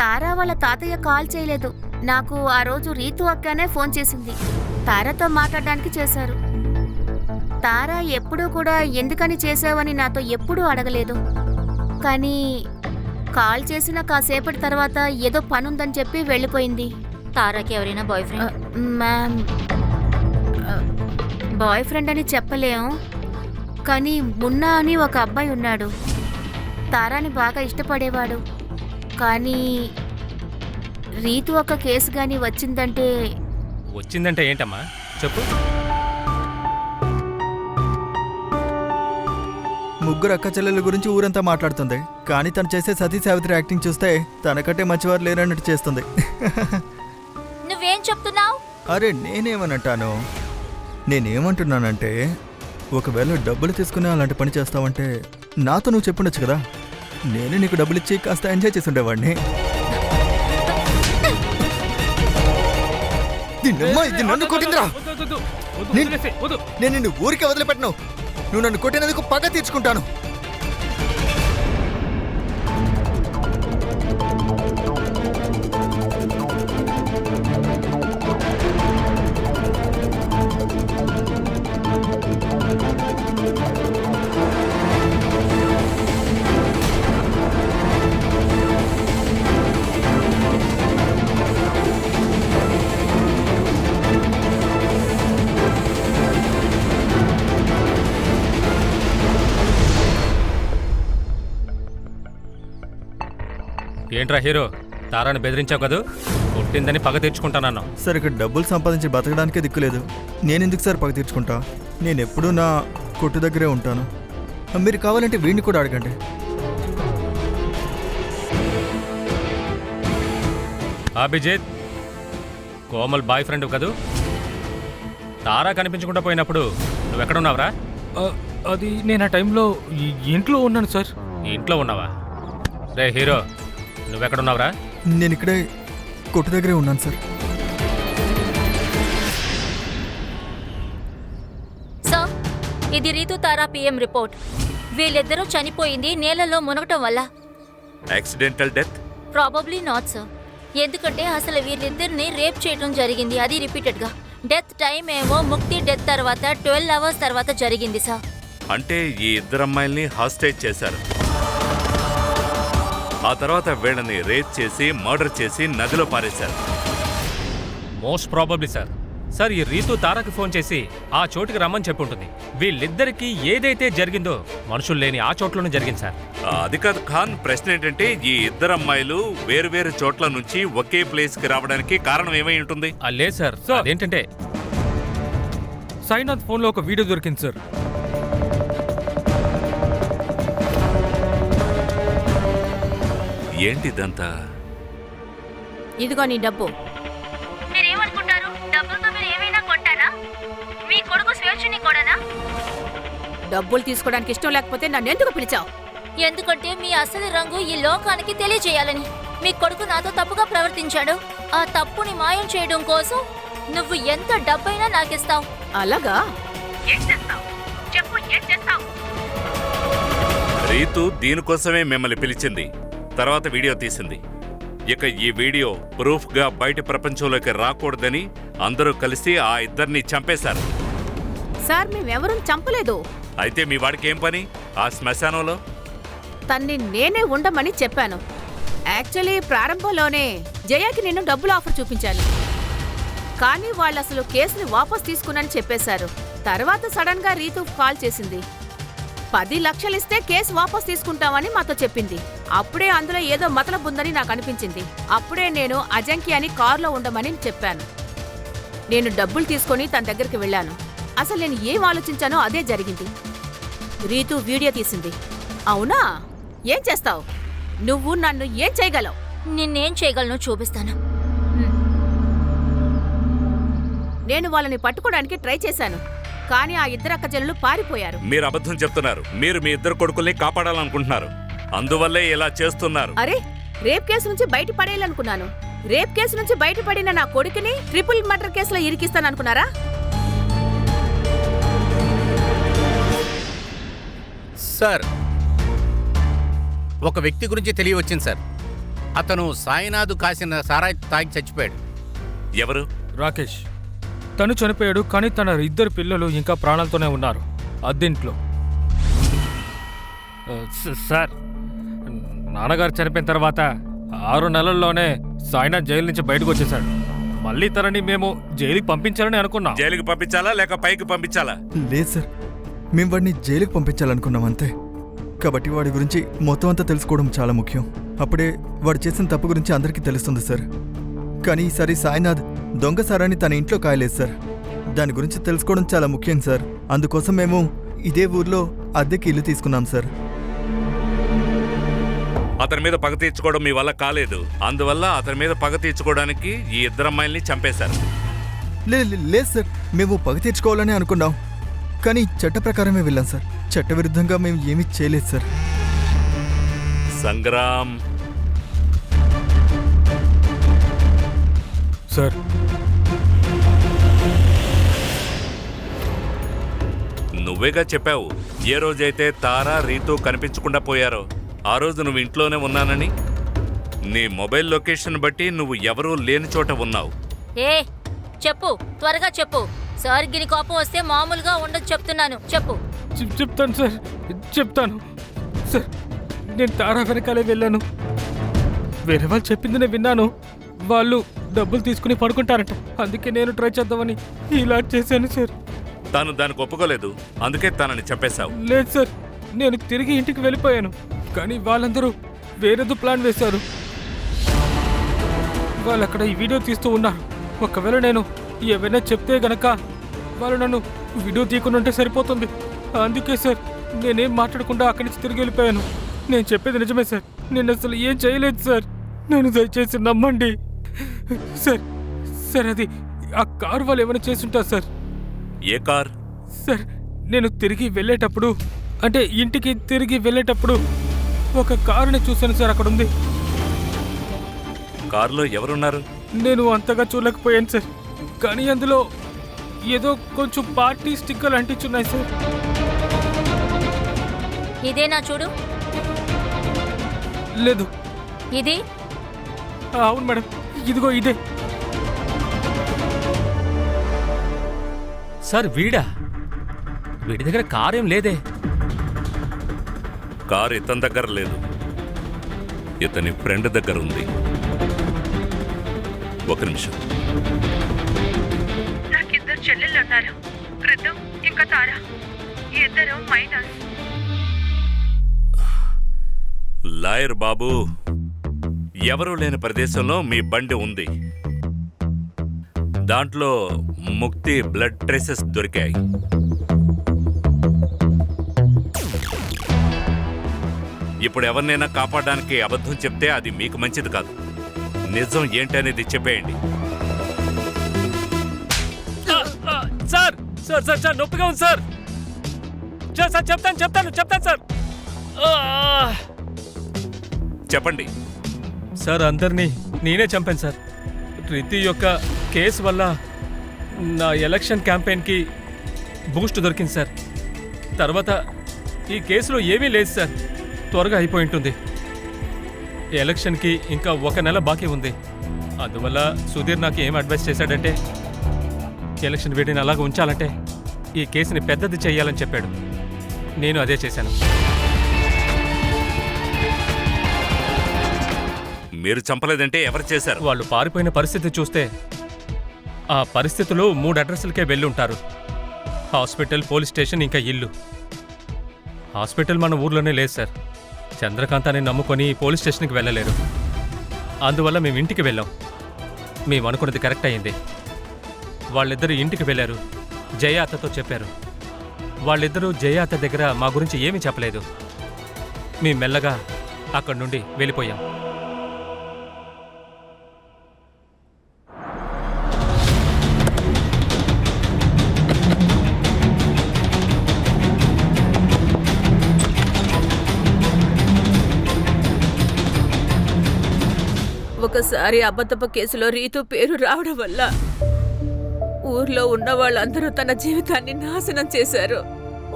తారా వాళ్ళ తాతయ్య కాల్ చేయలేదు. నాకు ఆ రోజు రీతు అక్కనే ఫోన్ చేసింది. తారాతో మాట్లాడడానికి చేశారు. తారా ఎప్పుడూ కూడా ఎందుకని చేసావని నాతో ఎప్పుడూ అడగలేదు. కానీ కాల్ చేసిన కాసేపటి తర్వాత ఏదో పనుందని చెప్పి వెళ్ళిపోయింది. తారాకి ఎవరైనా boy friend? Ma'am, boy friend అని చెప్పలేం, కానీ మున్నా అని ఒక అబ్బాయి ఉన్నాడు. తారాని బాగా ఇష్టపడేవాడు. కానీ రీతు ఒక కేసు గాని వచ్చిందంటే ఏంటమ్మా చెప్పు. ముగ్గురు అక్క చెల్లెల గురించి ఊరంతా మాట్లాడుతుంది, కానీ తను చేసే సతీ సావిత్రి యాక్టింగ్ చూస్తే తనకంటే మంచివారు లేరన్నట్టు చేస్తుంది. నువ్వేం చెప్తున్నావు? అరే నేనేమనంటాను, నేనేమంటున్నానంటే ఒకవేళ డబ్బులు తీసుకుని అలాంటి పని చేస్తావంటే నాతో నువ్వు చెప్పుండొచ్చు కదా, నేనే నీకు డబ్బులు ఇచ్చి కాస్త ఎంజాయ్ చేసి ఉండేవాడిని. నన్ను కొట్టిందిరా, నేను నిన్ను ఊరికే వదిలిపెట్టను. నువ్వు నన్ను కొట్టినందుకు పగ తీర్చుకుంటాను. ఏంట్రా హీరో, తారాని బెదిరించావు కదా, కొట్టిందని పగ తీర్చుకుంటానన్నా. సార్ ఇక్కడ డబ్బులు సంపాదించి బతకడానికే దిక్కులేదు, నేనెందుకు సార్ పగ తీర్చుకుంటా? నేను ఎప్పుడూ నా కొట్టు దగ్గరే ఉంటాను. మీరు కావాలంటే వీడిని కూడా అడగండి. అభిజిత్, కోమల్ బాయ్ ఫ్రెండ్ కదూ? తారా కనిపించకుండా పోయినప్పుడు నువ్వెక్కడున్నావురా? అది నేను ఆ టైంలో ఇంట్లో ఉన్నాను సార్. ఇంట్లో ఉన్నావా? రే హీరో, నువ్వెక్కడున్నావురా? నేను ఇక్కడే కొట్టు దగ్గరే ఉన్నాను సార్. సార్, ఇది రీతు తారా పిఎం రిపోర్ట్. వీళ్ళిద్దరూ చనిపోయింది నేలలో మునగటం వల్ల. Accidental death? Probably not sir. ఎందుకంటే అసలు వీళ్ళిద్దరిని రేప్ చేయడం జరిగింది, అది రిపీటెడ్గా. డెత్ టైం ఏమో ముక్తి డెత్ తర్వాత 12 అవర్స్ తర్వాత జరిగింది సార్. అంటే ఈ ఇద్దరు అమ్మాయిల్ని హాస్టేజ్ చేశారు. ఆ తర్వాత వీళ్ళని రేప్ చేసి మర్డర్ చేసి నదిలో పారేశారు. Most probably sir. సార్, ఈ రీతు తారాకి ఫోన్ చేసి ఆ చోటుకి రమ్మని చెప్పి ఉంటుంది. వీళ్ళిద్దరికీ ఏదైతే జరిగిందో మనుషులు లేని ఆ చోట్లోనే జరిగింది సార్. అది కాదు ఖాన్, ప్రశ్న ఏంటంటే ఈ ఇద్దరు అమ్మాయిలు వేరు వేరు చోట్ల నుంచి ఒకే ప్లేస్ కి రావడానికి కారణం ఏమై ఉంటుంది? లేదు సార్, అదేంటంటే సాయినాథ్ ఫోన్లో ఒక వీడియో దొరికింది సార్. ఏంటిదంతా? ఇదిగో నీ డబ్బు. మీరేమనుకుంటారు? డబ్బులతో మీరు ఏమైనా కొంటారా? మీ కొడుకు స్వేచ్ఛని కూడానా? డబ్బులు తీసుకోవడానికి ఇష్టం లేకపోతే నన్ను ఎందుకు పిలిచావు? ఎందుకంటే మీ అసలు రంగు ఈ లోకానికి తెలియజేయాలని. మీ కొడుకు నాతో తప్పుగా ప్రవర్తించాడు. ఆ తప్పుని మాయం చేయడం కోసం నువ్వు ఎంత డబ్బైనా నాకిస్తావు. అలాగా? రీతు దీనికోసమే మిమ్మల్ని పిలిచింది, తర్వాత వీడియో తీసింది. ఇక ఈ వీడియో ప్రూఫ్ గా బయట ప్రపంచంలోకి రాకూడదని అందరూ కలిసి ఆ ఇద్దరిని చంపేశారు. సార్, మేమెవరూ చంపలేదు. అయితే మీ వాడికి ఏం పని ఆ శ్మశానంలో? తన్ని నేనే ఉండమని చెప్పాను. యాక్చువల్లీ ప్రారంభంలోనే జయాకి నేను డబ్బులు ఆఫర్ చూపించాను, కానీ వాళ్ళు అసలు కేసుని వాపస్ తీసుకున్నానని చెప్పేశారు. తర్వాత సడన్ గా రీతు కాల్ చేసింది. 10 లక్షలు ఇస్తే కేసు వాపస్ తీసుకుంటామని మాతో చెప్పింది. అప్పుడే అందులో ఏదో మతలబు ఉందని నాకు అనిపించింది. అప్పుడే నేను అజంకి కారులో ఉండమని చెప్పాను. నేను డబ్బులు తీసుకొని తన దగ్గరికి వెళ్ళాను. అసలు నేను ఏం ఆలోచించానో అదే జరిగింది. రీతు వీడియో తీసింది. అవునా? ఏం చేస్తావు నువ్వు? నన్ను ఏం చేయగలవు? నిన్నేం చేయగలను చూపిస్తాను. నేను వాళ్ళని పట్టుకోవడానికి ట్రై చేశాను, కానీ ఆ ఇద్దరు అక్కచెల్లెలు పారిపోయారు. మీరు అబద్ధం చెప్తున్నారు. మీరు మీ ఇద్దరు కొడుకుల్ని కాపాడాలనుకుంటున్నారు, అందువల్లే ఇలా చేస్తున్నారు. అరే, రేప్ కేసు నుంచి బయటపడేయాలనుకున్నాను. రేప్ కేసు నుంచి బయటపడిన నా కొడుకుని ట్రిపుల్ మర్డర్ కేసులో ఇరికిస్తాననుకున్నారా? సార్, ఒక వ్యక్తి గురించి తెలియవచ్చింది సార్. అతను సాయినాథ్ కాసిన సారాయి తాగి చచ్చిపోయాడు. ఎవరు? రాకేష్. తను చనిపోయాడు, కానీ తన 2 పిల్లలు ఇంకా ప్రాణాలతోనే ఉన్నారు అద్దెంట్లో. సార్, నాన్నగారు చనిపోయిన తర్వాత 6 నెలల్లోనే సాయినాథ్ జైలు నుంచి బయటకు వచ్చేసాడు. మళ్ళీ తనని మేము జైలుకి పంపించాలని అనుకున్నాం. జైలుకి పంపించాలా లేక పైకి పంపించాలా? లేదు సార్, మేము వాడిని జైలుకి పంపించాలనుకున్నాం అంతే. కాబట్టి వాడి గురించి మొత్తం అంతా తెలుసుకోవడం చాలా ముఖ్యం. అప్పుడే వాడు చేసిన తప్పు గురించి అందరికీ తెలుస్తుంది సార్. కానీ ఈసారి సాయినాథ్ దొంగ సారాన్ని తన ఇంట్లో కాయలేదు సార్. దాని గురించి తెలుసుకోవడం చాలా ముఖ్యం సార్. అందుకోసం మేము ఇదే ఊర్లో అద్దెకి ఇల్లు తీసుకున్నాం సార్. అతని మీద పగ తీర్చుకోవడం మీ వల్ల కాలేదు, అందువల్ల అతని మీద పగ తీర్చుకోవడానికి ఈ ఇద్దరు అమ్మాయిల్ని చంపేశారు. లేదు సార్, మేము పగ తీర్చుకోవాలని అనుకున్నాం, కానీ చట్ట ప్రకారమే వెళ్ళాం సార్. చట్టవిరుద్ధంగా మేము ఏమీ చేయలేదు సార్. సంగ్రామ్ సార్, నువ్వేగా చెప్పావు ఏ రోజైతే తారా రీతు కనిపించకుండా పోయారో ఆ రోజు నువ్వు ఇంట్లోనే ఉన్నానని. నీ మొబైల్ లొకేషన్ బట్టి నువ్వు ఎవరూ లేని చోట ఉన్నావు. ఏ చెప్పు, త్వరగా చెప్పు. సార్ గిని కోపం వస్తే మామూలుగా ఉండదు చెప్తున్నాను. చెప్పు. చెప్తాను సార్, చెప్తాను సార్. నేను తారా వెనకాలే వెళ్ళాను. వేరే వాళ్ళు చెప్పింది నేను విన్నాను. వాళ్ళు డబ్బులు తీసుకుని పడుకుంటారట, అందుకే నేను ట్రై చేద్దామని ఇలా చేశాను సార్. తాను దానికి ఒప్పుకోలేదు, అందుకే తనని చంపేశావు. లేదు సార్, నేను తిరిగి ఇంటికి వెళ్ళిపోయాను, కానీ వాళ్ళందరూ వేరేదో ప్లాన్ వేశారు. వాళ్ళు అక్కడ ఈ వీడియో తీస్తూ ఉన్నారు. ఒకవేళ నేను ఏమైనా చెప్తే గనక వాళ్ళు నన్ను వీడియో తీయకుండా ఉంటే సరిపోతుంది. అందుకే సార్ నేనేం మాట్లాడకుండా అక్కడి నుంచి తిరిగి వెళ్ళిపోయాను. నేను చెప్పేది నిజమే సార్, నేను అసలు ఏం చేయలేదు సార్. నన్ను దయచేసి నమ్మండి సార్. సార్, అది ఆ కారు వాళ్ళు ఏమైనా చేస్తుంటారు సార్. ఏ కార్? సార్, నేను తిరిగి వెళ్ళేటప్పుడు, అంటే ఇంటికి తిరిగి వెళ్ళేటప్పుడు ఒక కారుని చూశాను సార్. అక్కడ ఉంది. కారులో ఎవరున్నారు? నేను అంతగా చూడలేకపోయాను సార్, కానీ అందులో ఏదో కొంచెం పార్టీ స్టిక్కర్లు అంటించున్నాయి సార్. ఇదేనా చూడు. లేదు. ఇది అవును మేడం, ఇదిగో ఇదే. సార్ వీడి దగ్గర కారేం లేదే. కారు ఇతని దగ్గర లేదు, ఇతని ఫ్రెండ్ దగ్గర ఉంది. ఒక నిమిషం. నాకిద్దరు చెల్లెళ్ళు ఉన్నారు, రితు ఇంకా తారా. ఇద్దరు మైనర్స్. లాయర్ బాబు, ఎవరూ లేని ప్రదేశంలో మీ బండి ఉంది. దాంట్లో ముక్తి బ్లడ్ ట్రేసెస్ దొరికాయి. ఇప్పుడు ఎవరినైనా కాపాడడానికి అబద్ధం చెప్తే అది మీకు మంచిది కాదు. నిజం ఏంటనేది చెప్పేయండి. సార్ సార్ సార్ సార్ నొప్పిగా ఉంది సార్. సార్ చెప్తాను సార్. చెప్పండి. సార్ అందరినీ నేనే చంపాను సార్. రితు యొక్క కేసు వల్ల నా ఎలక్షన్ క్యాంపెయిన్కి బూస్ట్ దొరికింది సార్. తర్వాత ఈ కేసులో ఏమీ లేదు సార్, త్వరగా అయిపోయి ఉంటుంది. ఎలక్షన్కి ఇంకా 1 నెల బాకీ ఉంది. అందువల్ల సుధీర్ నాకు ఏం అడ్వైస్ చేశాడంటే, ఎలక్షన్ వేడిని అలాగ ఉంచాలంటే ఈ కేసుని పెద్దది చేయాలని చెప్పాడు. నేను అదే చేశాను. మీరు చంపలేదంటే ఎవరు చేశారు? వాళ్ళు పారిపోయిన పరిస్థితి చూస్తే ఆ పరిస్థితులు 3 అడ్రస్లకే వెళ్ళి ఉంటారు. హాస్పిటల్, పోలీస్ స్టేషన్, ఇంకా ఇల్లు. హాస్పిటల్ మన ఊర్లోనే లేదు సార్. చంద్రకాంతాన్ని నమ్ముకొని పోలీస్ స్టేషన్కి వెళ్ళలేరు. అందువల్ల మేము ఇంటికి వెళ్ళాం. మేము అనుకున్నది కరెక్ట్ అయింది. వాళ్ళిద్దరూ ఇంటికి వెళ్ళారు, జయ అత్తతో చెప్పారు. వాళ్ళిద్దరూ జయ అత్త దగ్గర మా గురించి ఏమీ చెప్పలేదు. మేము మెల్లగా అక్కడి నుండి వెళ్ళిపోయాం. ఒకసారి అబద్ధపు కేసులో రీతు పేరు రావడం వల్ల ఊర్లో ఉన్న వాళ్ళందరూ తన జీవితాన్ని నాశనం చేశారు.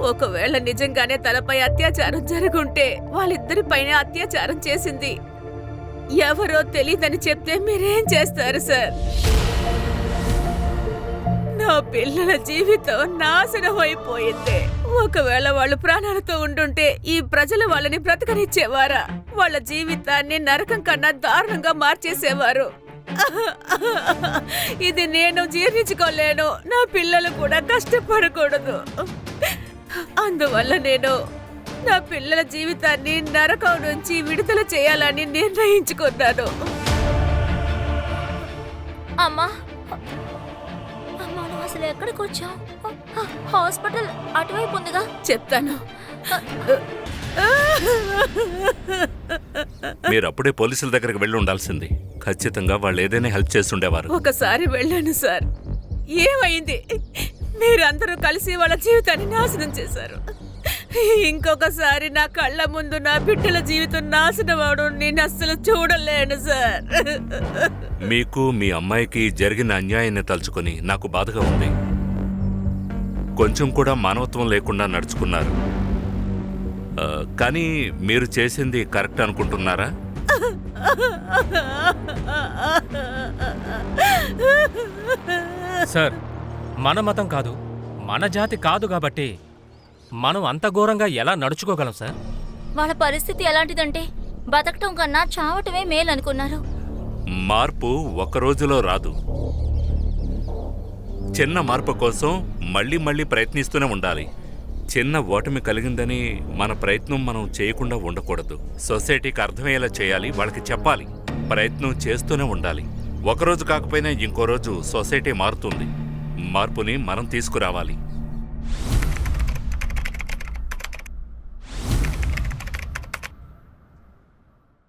ఒకవేళ నిజంగానే తనపై అత్యాచారం జరుగుంటే వాళ్ళిద్దరిపైన అత్యాచారం చేసింది ఎవరో తెలీదని చెప్తే మీరేం చేస్తారు సార్? నా పిల్లల జీవితం నాశనం అయిపోయింది. ఒకవేళ వాళ్ళు ప్రాణాలతో ఉండుంటే ఈ ప్రజలు వాళ్ళని బ్రతకనిచ్చేవారా? వాళ్ళ జీవితాన్ని నరకం కన్నా దారుణంగా మార్చేసేవారు. ఇది నేను జీర్ణించుకోలేను. నా పిల్లలు కూడా కష్టపడకూడదు. అందువల్ల నేను నా పిల్లల జీవితాన్ని నరకం నుంచి విడుదల చేయాలని నిర్ణయించుకున్నాను. అమ్మా, నువ్వు అసలు ఎక్కడికి వచ్చావు? హాస్పిటల్ అటువైపు ఉందిగా. చెప్తాను. మీరు అప్పుడే పోలీసుల దగ్గరికి వెళ్ళి ఉండాల్సింది. ఖచ్చితంగా వాళ్ళు ఏదైనా హెల్ప్ చేస్తుండేవారు. ఒకసారి వెళ్ళాను సార్. ఏమైంది? మీరందరూ కలిసి వాళ్ళ జీవితాన్ని నాశనం చేశారు. ఇంకొకసారి నా కళ్ళ ముందు నా బిడ్డల జీవితం నాశనం అవడం నేను అస్సలు చూడలేను సార్. మీకు మీ అమ్మాయికి జరిగిన అన్యాయాన్ని తలుచుకొని నాకు బాధగా ఉంది. కొంచెం కూడా మానవత్వం లేకుండా నడుచుకున్నారు. కానీ మీరు చేసింది కరెక్ట్ అనుకుంటున్నారా? సార్, మన మతం కాదు, మన జాతి కాదు కాబట్టి మనం అంత ఘోరంగా ఎలా నడుచుకోగలం సార్? వాళ్ళ పరిస్థితి ఎలాంటిదంటే బతకటం కన్నా చావటమే మేలనుకున్నారు. మార్పు ఒక రోజులో రాదు. చిన్న మార్పు కోసం మళ్ళీ మళ్ళీ ప్రయత్నిస్తూనే ఉండాలి. చిన్న ఓటమి కలిగిందని మన ప్రయత్నం మనం చేయకుండా ఉండకూడదు. సొసైటీకి అర్థమయ్యేలా చేయాలి, వాళ్ళకి చెప్పాలి. ప్రయత్నం చేస్తూనే ఉండాలి. ఒకరోజు కాకపోయినా ఇంకో రోజు సొసైటీ మారుతుంది. మార్పుని మనం తీసుకురావాలి.